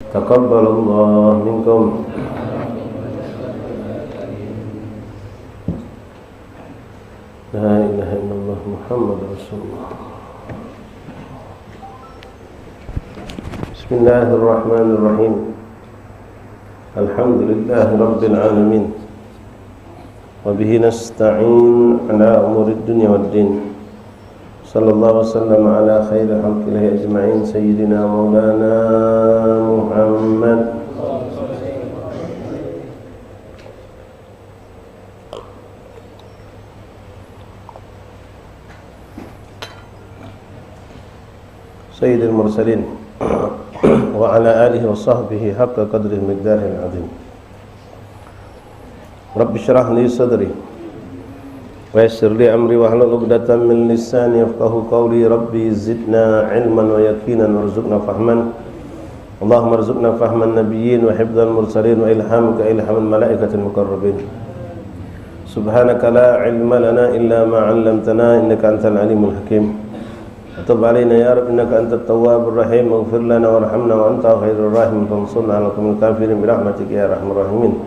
Taqabbalallahu minkum. La ilaha illallah Muhammad Rasulullah. Bismillahirrahmanirrahim. Alhamdulillahi rabbil alamin. Wa bihi nasta'in ala umuri dunya waddin. Sallallahu wasallam ala khairi khalqillahi ajma'in sayyidina maulana Muhammad. Sayyidil mursalin wa ala alihi wa sahbihi haqqa qadrihi miqdarihil azim. Rabbi shrah li sadri wa yassir li amri wahlul 'uqdatam min lisani yafqahu qawli. Rabbi zidna ilman wa yaqinan warzuqna fahman. Allahumma arzuqna fahman nabiyyin wa hifdzal mursalin wa ilhamaka ilhamal malaikatil muqarrabin. Subhanaka la ilma lana illa ma 'allamtana innaka antal alimul hakim. Tub alaina ya Rabb innaka antat tawwabur rahim. Ighfir lana warhamna wa anta khairur rahimin. Fansurna 'alal qawmil kafirin bi rahmatika ya arhamar rahimin.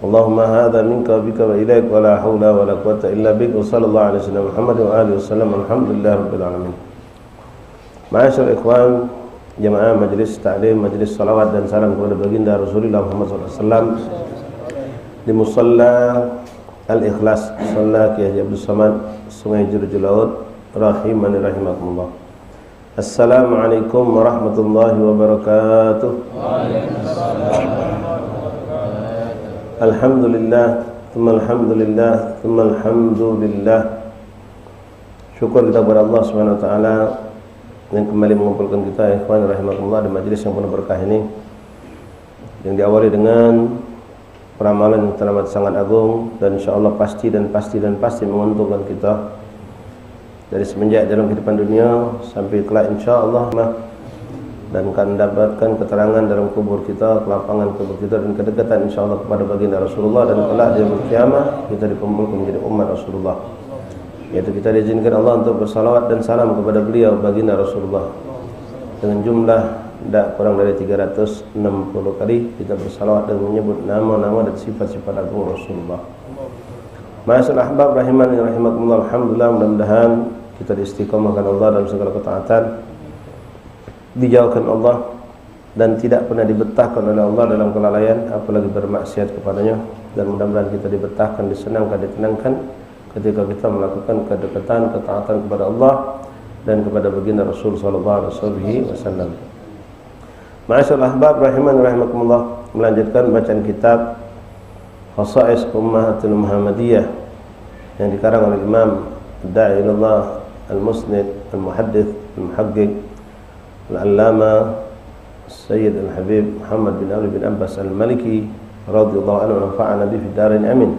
Allahumma hadha minka bika wa ilaik wa la hawla wa la quwwata illa bik. Wa sallallahu alaihi wasallam Muhammad wa alihi wasallam. Alhamdulillah rabbil alamin. Ma'asyiral ikhwan, jamaah majelis ta'lim, majelis salawat dan salam kepada baginda Rasulullah Muhammad SAW di musalla Al-Ikhlas, musalla Kiai Haji Abdul Samad, Sungai Jurujul Laut, rahimani rahimakumullah. Assalamualaikum warahmatullahi wabarakatuh. Alhamdulillah, alhamdulillah, alhamdulillah. Syukur kita kepada Allah Subhanahu wa taala yang kembali mengumpulkan kita ikhwan rahimakumullah di majelis yang penuh berkah ini, yang diawali dengan peramalan yang teramat sangat agung dan insyaallah pasti menguntungkan kita dari semenjak dalam kehidupan dunia sampai kelak insyaallah, dan akan mendapatkan keterangan dalam kubur kita, kelapangan kubur kita, dan kedekatan insyaallah kepada baginda Rasulullah, dan kelak di yaumul qiyamah kita dikumpulkan menjadi umat Rasulullah, yaitu kita diizinkan Allah untuk bersalawat dan salam kepada beliau baginda Rasulullah dengan jumlah tidak kurang dari 360 kali kita bersalawat dan menyebut nama-nama dan sifat-sifat agung Rasulullah. Ma'asyiral ahbab rahimani rahimakumullah. Alhamdulillah, mudah-mudahan kita diistiqomahkan Allah dalam segala ketaatan, dijauhkan Allah dan tidak pernah dibetahkan oleh Allah dalam kelalaian, apalagi bermaksiat kepadanya, dan mudah-mudahan kita dibetahkan, disenangkan, ditenangkan ketika kita melakukan kedekatan, ketaatan kepada Allah dan kepada baginda Rasul sallallahu alaihi wasallam. Ma'asyiral ahbab rahimani rahimakumullah, melanjutkan bacaan kitab Khasa'is Ummahatul Muhammadiyah yang dikarang oleh Imam Da'i ilallah Al-Musnid Al-Muhaddits Al-Muhaqqiq Al-Allama Sayyid Al-Habib Muhammad bin Ali bin Abbas Al-Maliki radhiyallahu anhu wa nafa'ana bihi fid dharain amin.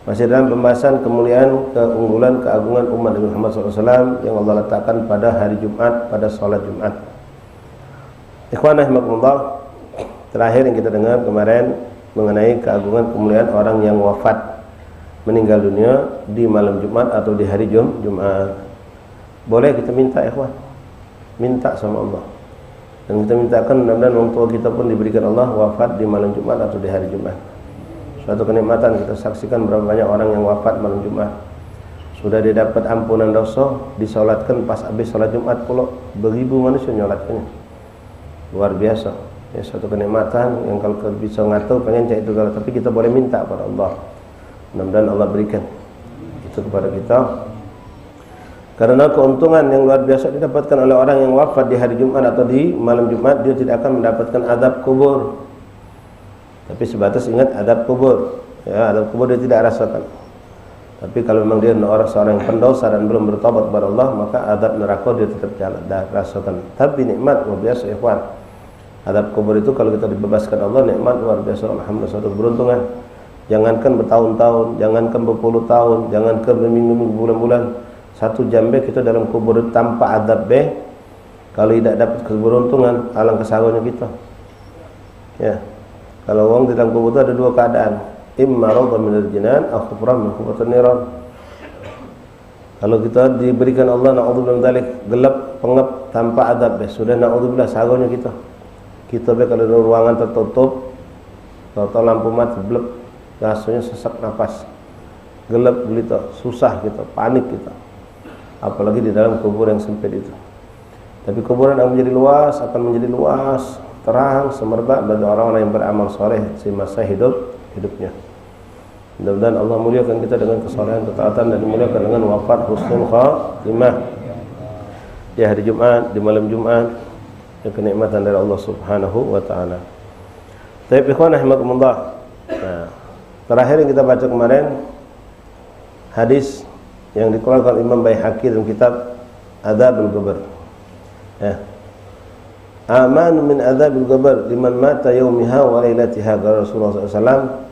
Masih dalam pembahasan kemuliaan, keunggulan, keagungan umat Nabi Muhammad SAW yang Allah letakkan pada hari Jumat, pada sholat Jumat. Ikhwan rahimakumullah, terakhir yang kita dengar kemarin mengenai keagungan kemuliaan orang yang wafat, meninggal dunia di malam Jumat atau di hari Jumat. Boleh kita minta ikhwan, minta sama Allah, dan kita mintakan mudah-mudahan orang tua kita pun diberikan Allah wafat di malam Jumat atau di hari Jumat. Suatu kenikmatan kita saksikan berapa banyak orang yang wafat malam Jumat. Sudah dia dapat ampunan dosa, disolatkan pas habis sholat Jumat pula beribu manusia nyolatkannya. Luar biasa. Ya, suatu kenikmatan yang kalau bisa ngatur pengen cek itu kalau, tapi kita boleh minta kepada Allah. Mudah-mudahan Allah berikan itu kepada kita. Karena keuntungan yang luar biasa didapatkan oleh orang yang wafat di hari Jumat atau di malam Jumat, dia tidak akan mendapatkan azab kubur. Tapi sebatas ingat azab kubur. Ya, azab kubur dia tidak rasakan. Tapi kalau memang dia seorang yang pendosa dan belum bertobat kepada Allah, maka azab neraka dia tetap rasakan. Tapi nikmat luar biasa ikhwan. Azab kubur itu kalau kita dibebaskan Allah, nikmat luar biasa. Alhamdulillah, suatu keberuntungan. Jangankan bertahun-tahun, jangankan berpuluh tahun, jangankan berminggu-minggu, bulan-bulan, satu jambe kita dalam kubur tanpa azab kalau tidak dapat keberuntungan, alangkah sagonya kita. Ya, kalau orang di dalam kubur itu ada dua keadaan, imma radha minal jinan aw khufran min khufratin niran. Kalau kita diberikan Allah na'udzubillah min dzalik, gelap, pengap, tanpa adab, sudah na'udzubillah sagonya kita kita kalau di ruangan tertutup, tahu-tahu lampu mati, blek, rasanya sesak nafas, gelap gulita, susah kita, panik kita. Apalagi di dalam kubur yang sempit itu. Tapi kuburan akan menjadi luas, terang, semerbak bagi orang-orang yang beramal soleh semasa hidupnya. Mudah-mudahan Allah muliakan kita dengan kesolehan, ketaatan, dan dimuliakan dengan wafat husnul khatimah di hari Jumat, di malam Jumat, yang kenikmatan dari Allah Subhanahu wa taala. Baik, ikhwan rahimakumullah. Nah, terakhir yang kita baca kemarin hadis yang dikeluarkan Imam Baihaqi dalam kitab Adzabul Qabr. Ya. Aman min adzabil qabr liman mata yaumiha wa lailatiha, Rasulullah SAW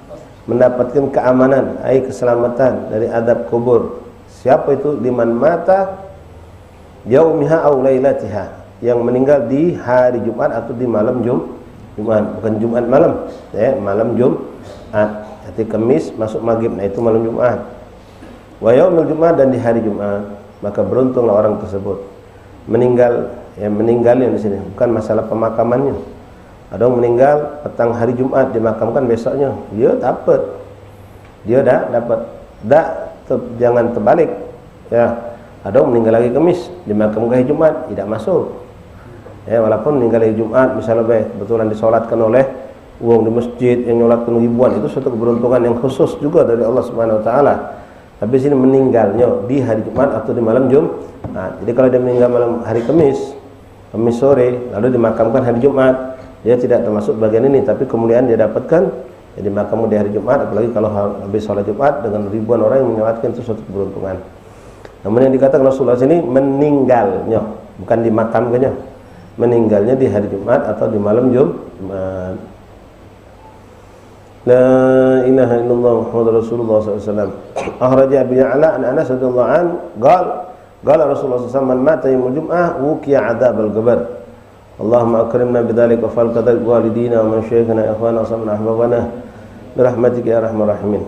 mendapatkan keamanan, keselamatan dari adab kubur. Siapa itu? Liman mata yaumiha aw lailatiha, yang meninggal di hari Jumat atau di malam Jumat, bukan Jumat malam, malam Jumat. Jadi Kamis masuk maghrib, nah itu malam Jumat. Wa yaumil Jumat, dan di hari Jumat, maka beruntunglah orang tersebut. Meninggal, meninggalnya di sini bukan masalah pemakamannya. Ada yang meninggal petang hari Jumat, dimakamkan besoknya, dia dapat, jangan terbalik, ya. Ada yang meninggal lagi Kamis, dimakamkan hari Jumat, tidak masuk. Ya, walaupun meninggal hari Jumat, misalnya kebetulan disolatkan oleh uang di masjid yang nyolatkan ribuan, itu suatu keberuntungan yang khusus juga dari Allah Subhanahu Wa Taala. Tapi sini meninggalnya di hari Jumat atau di malam Jumat. Jadi kalau dia meninggal malam hari Kamis sore, lalu dimakamkan hari Jumat, dia tidak termasuk bagian ini, tapi kemuliaan dia dapatkan jadi makammu di hari Jumat, apalagi kalau habis sholat Jumat dengan ribuan orang yang menyolatkan, itu suatu keberuntungan. Namun yang dikatakan Rasulullah sini meninggalnya, bukan dimakamkannya, meninggalnya di hari Jumat atau di malam Jumat. La ilaha illallah Muhammadur Rasulullah SAW. Akhraja Abi Ya'la an Anas radhiyallahu an qala Rasulullah SAW, man mata yaumul jum'ah wuqiya adzabal qabr. Allahumma akrimna bidzalik wa fal qadar walidina wa masyayikhina ikhwana wa ahbabana birahmatika ya arhamar rahimin.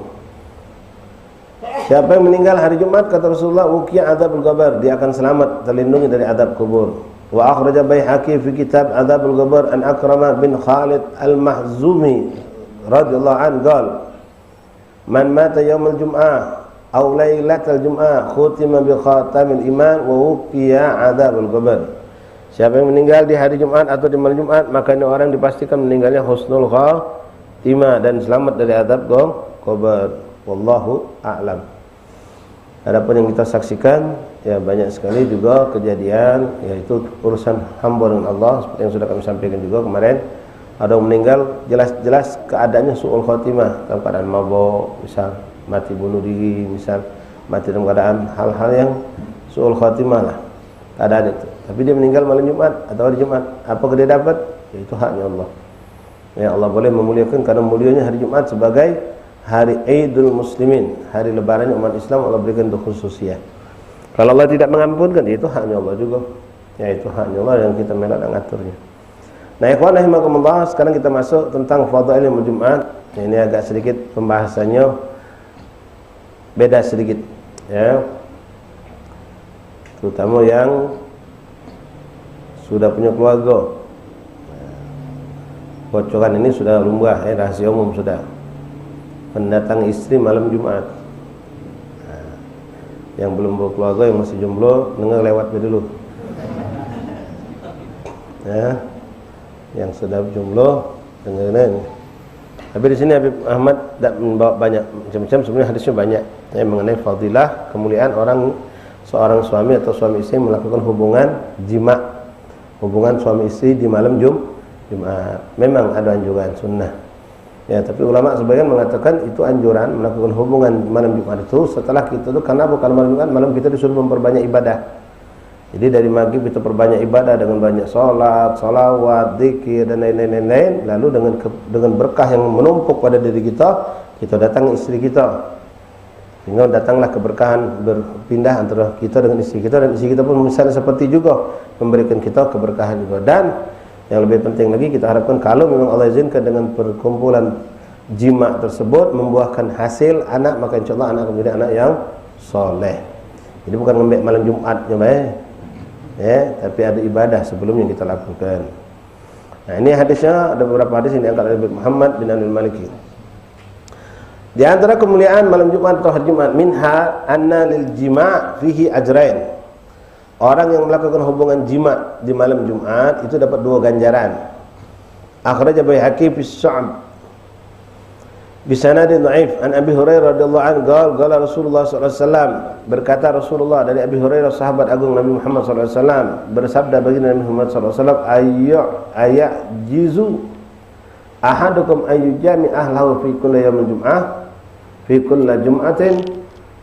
Siapa yang meninggal hari Jumat, kata Rasulullah, wuqiya adzabul qabr, dia akan selamat, terlindungi dari adab kubur. Wa akhraja Baihaqi fi kitab Adzabul Qabr an Akramah bin Khalid al-Mahzumi radhiyallahu an qala, man mata yaumul jum'ah aw lailatal jum'ah khutima bi khatamil iman wa wuqiya adzabul qabr. Siapa yang meninggal di hari Jumat atau di malam Jumat, maka ini orang dipastikan meninggalnya husnul khatimah dan selamat dari adab kubur. Wallahu a'lam. Adapun yang kita saksikan, ya banyak sekali juga kejadian, yaitu urusan hamba dengan Allah, seperti yang sudah kami sampaikan juga kemarin. Ada yang meninggal jelas-jelas keadaannya su'ul khatimah, dalam keadaan mabuk, misal mati bunuh diri, misal mati dalam keadaan hal-hal yang su'ul khatimah lah keadaan itu. Tapi dia meninggal malam Jumat atau hari Jumat, apakah dia dapat? Ya, itu haknya Allah. Ya, Allah boleh memuliakan karena mulianya hari Jumat sebagai hari Idul Muslimin, hari lebarannya umat Islam, Allah berikan untuk khususnya. Kalau Allah tidak mengampunkan, itu haknya Allah juga. Ya, itu haknya Allah yang kita melak dan ngaturnya. Nah, ikhwan rahimakumullah, sekarang kita masuk tentang fadhail yaumul Jumat. Ini agak sedikit pembahasannya beda sedikit, ya. Terutama yang sudah punya keluarga. Bocoran ini sudah lumrah, rahasia umum sudah. Pendatang istri malam Jumat. Nah, yang belum berkeluarga, yang masih jomblo, dengar lewat dulu. Ya, yang sudah jomblo dengerin. Tapi di sini Habib Ahmad tidak membawa banyak macam-macam, sebenarnya hadisnya banyak yang mengenai fadilah kemuliaan seorang suami atau suami istri melakukan hubungan jima, hubungan suami istri di malam Jumat. Memang ada anjuran sunnah. Ya, tapi ulama sebagian mengatakan itu anjuran melakukan hubungan malam Jumat itu setelah kita itu, karena bukan malam Jumat, malam kita disuruh memperbanyak ibadah. Jadi dari maghrib kita perbanyak ibadah dengan banyak sholat, sholawat, zikir dan lain-lain. Lalu dengan berkah yang menumpuk pada diri kita, kita datang istri kita. Sehingga datanglah keberkahan berpindah antara kita dengan istri kita, dan istri kita pun misalnya seperti juga memberikan kita keberkahan juga. Dan yang lebih penting lagi, kita harapkan kalau memang Allah izinkan dengan perkumpulan jima tersebut membuahkan hasil anak, maka insya Allah anak akan menjadi anak yang soleh. Jadi bukan ngambil malam Jumatnya, ya, tapi ada ibadah sebelumnya kita lakukan. Nah, ini hadisnya, ada beberapa hadis yang diangkat oleh Muhammad bin Al-Maliki. Di antara kemuliaan malam Jumat atau hari Jumat, minha anna lil jima' fihi ajrain. Orang yang melakukan hubungan jima' di malam Jumat itu dapat 2 ganjaran. Akhraj Baihaqi fi Syu'ab bi sanadin dhaif an Abi Hurairah radhiyallahu anhu qala Rasulullah sallallahu alaihi wasallam, berkata Rasulullah dari Abi Hurairah sahabat agung Nabi Muhammad sallallahu alaihi wasallam, bersabda baginda Nabi Muhammad sallallahu alaihi wasallam, ayajizu ahadukum ayyujami ahlahu fi kulli yaumil jum'ah fi kulli jum'atin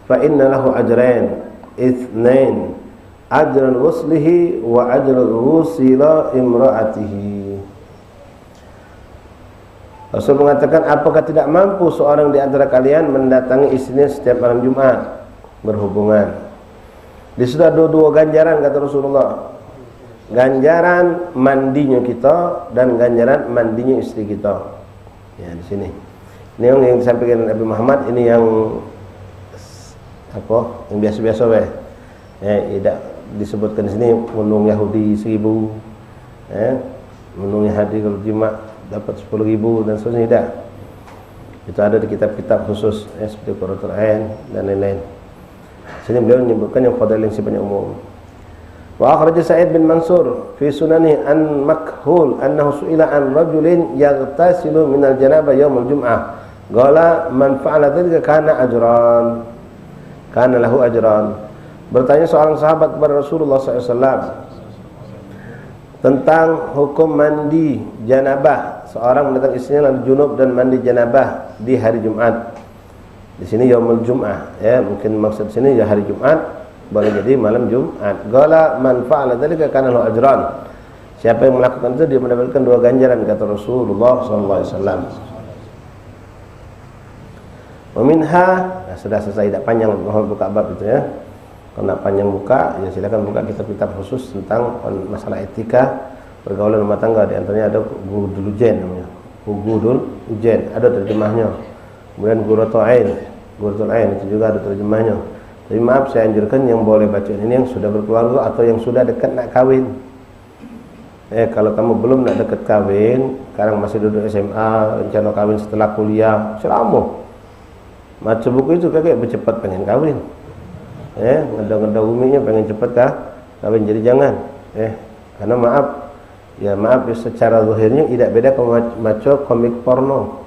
fa inna lahu ajrain itsnain ajran wuslihi wa ajran wusila imra'atihi. Rasul mengatakan, apakah tidak mampu seorang di antara kalian mendatangi istrinya setiap malam Jumat berhubungan? Di situ ada 2 ganjaran kata Rasulullah. Ganjaran mandinya kita dan ganjaran mandinya istri kita. Ya, di sini. Ini yang disampaikan Nabi Muhammad, ini yang apa? Yang biasa-biasa weh. Ya, tidak disebutkan di sini menung Yahudi 1000. Ya, menung Yahudi kalau Jumat dapat 10.000 dan seterusnya, tidak. Itu ada di kitab-kitab khusus seperti Qurratul Ain dan lain-lain. Sini beliau menyebutkan yang fadail yang sifatnya umum. Wa akhraj Sa'id bin Mansur fi sunani an Makhul annahu su'ila an rajulin yaghtasilu min al-janabah yaum al-jum'ah. Qala man fa'ala dzalika kana lahu ajran. Bertanya seorang sahabat kepada Rasulullah SAW tentang hukum mandi janabah, seorang mendatang istrinya lalu junub dan mandi janabah di hari Jumat. Di sini yaumul Jum'ah, ya, mungkin maksud sini ya hari Jumat, boleh jadi malam Jumat. Qala man fa'ala dzalika kana lahu ajran. Siapa yang melakukan itu dia mendapatkan 2 ganjaran kata Rasulullah sallallahu alaihi wasallam. Wa minha, sudah selesai, tidak panjang buka bab itu ya. Kalau nak panjang buka, ya silakan buka kitab-kitab khusus tentang masalah etika pergaulan rumah tangga. Di antaranya ada Gudul Ujen namanya. Gudul Ujen, ada terjemahnya. Kemudian Qurratul Ain itu juga ada terjemahnya. Tapi maaf, saya anjurkan yang boleh baca ini yang sudah berkeluarga atau yang sudah dekat nak kawin. Kalau kamu belum nak dekat kawin, sekarang masih duduk SMA, rencana kawin setelah kuliah, selama baca buku itu kakek bercepat pengen kawin. Ngeda-ngeda uminya pengen cepat kawin, jadi jangan. Karena maaf ya secara zahirnya tidak beda kalau baca komik porno.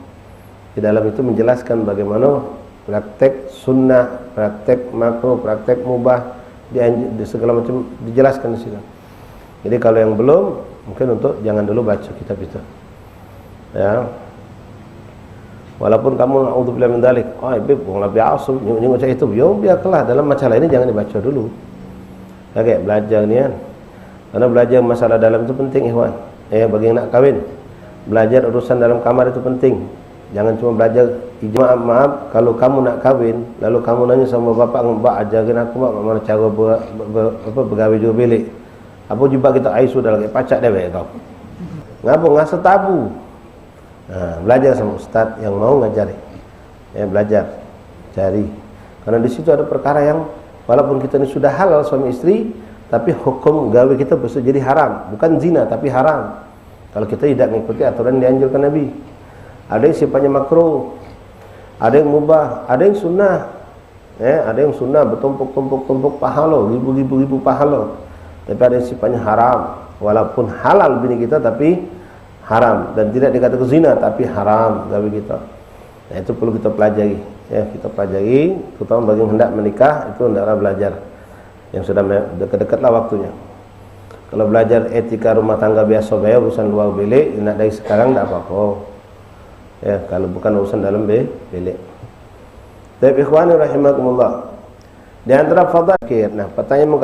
Di dalam itu menjelaskan bagaimana praktek sunnah, praktek makruh, praktek mubah, di segala macam dijelaskan di situ. Jadi kalau yang belum, mungkin untuk jangan dulu baca kitab itu. Ya. Walaupun kamu naudzubillah min dzalik, beb wong lebih asum nyengok itu, yo biarlah dalam masalah ini jangan dibaca dulu. Kayak belajar ni kan. Karena belajar masalah dalam itu penting, ikhwan. Bagi yang nak kawin, belajar urusan dalam kamar itu penting. Jangan cuma belajar ijma'. Maaf, kalau kamu nak kawin, lalu kamu nanya sama bapak, "Mbak, ajarin aku Mbak bagaimana cara bergawe jual bilik." Apa jumpa kita ai sudah lagi pacak dewek kau. Ngapa ngasa tabu? Belajar sama ustaz yang mau ngajari. Belajar, cari. Karena di situ ada perkara yang walaupun kita ini sudah halal suami istri, tapi hukum gawe kita bisa jadi haram. Bukan zina, tapi haram. Kalau kita tidak mengikuti aturan yang dianjurkan Nabi. Ada yang sifatnya makruh, ada yang mubah, ada yang sunnah. Ada yang sunnah bertumpuk-tumpuk pahala, ribu pahala. Tapi ada yang sifatnya haram. Walaupun halal bini kita, tapi haram, dan tidak dikatakan zina tapi haram gawe kita. Nah, itu perlu kita pelajari. Kita pelajari, terutama bagi yang hendak menikah, itu hendaklah belajar. Yang sudah dekat-dekatlah waktunya. Kalau belajar etika rumah tangga biasa urusan luar bilik, nak dari sekarang tidak apa-apa. Kalau bukan urusan dalam bilik. Tapi ikhwani rahimakumullah, di antara fadail, nah pertanyaan